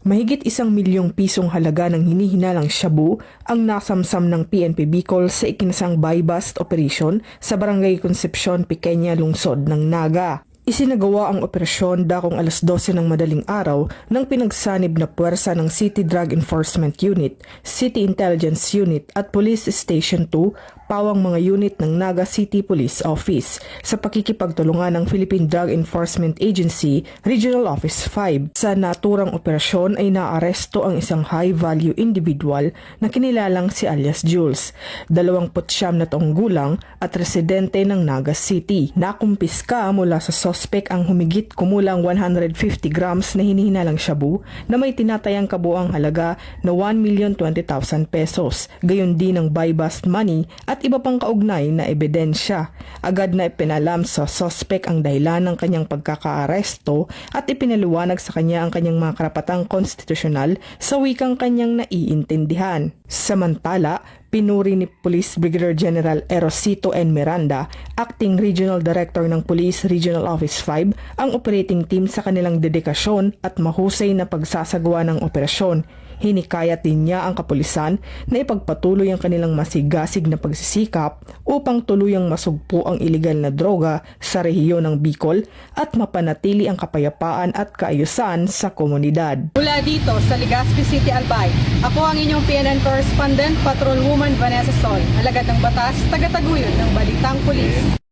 Mahigit 1 milyong pisong halaga ng hinihinalang shabu ang nasamsam ng PNP Bicol sa ikinasang buy-bust operation sa Barangay Concepcion, Pequeña, lungsod ng Naga. Isinagawa ang operasyon dakong 12:00 ng madaling araw ng pinagsanib na puwersa ng City Drug Enforcement Unit, City Intelligence Unit at Police Station 2, pawang mga unit ng Naga City Police Office sa pakikipagtulungan ng Philippine Drug Enforcement Agency Regional Office 5. Sa naturang operasyon ay naaresto ang isang high-value individual na kinilalang si alias Jules, 29 na taong gulang at residente ng Naga City. Nakumpiska mula sa suspect ang humigit kumulang 150 grams na hinihinalang shabu na may tinatayang kabuang halaga na 1,020,000 pesos, gayon din ang buy-bust money at iba pang kaugnay na ebidensya. Agad na ipinalam sa suspect ang dahilan ng kanyang pagkakaaresto at ipinaliwanag sa kanya ang kanyang mga karapatang konstitusyonal sa wikang kanyang naiintindihan. Samantala, pinuri ni Police Brigadier General Erosito N. Miranda, Acting Regional Director ng Police Regional Office 5, ang operating team sa kanilang dedikasyon at mahusay na pagsasagawa ng operasyon. Hinikayat din niya ang kapulisan na ipagpatuloy ang kanilang masigasig na pagsisikap upang tuluyang masugpo ang iligal na droga sa rehiyon ng Bicol at mapanatili ang kapayapaan at kaayusan sa komunidad. Mula dito sa Legazpi City, Albay, ako ang inyong PNN Correspondent, Patrolwoman Vanessa Sol, alagad ng batas, taga-taguyod ng Balitang Pulis.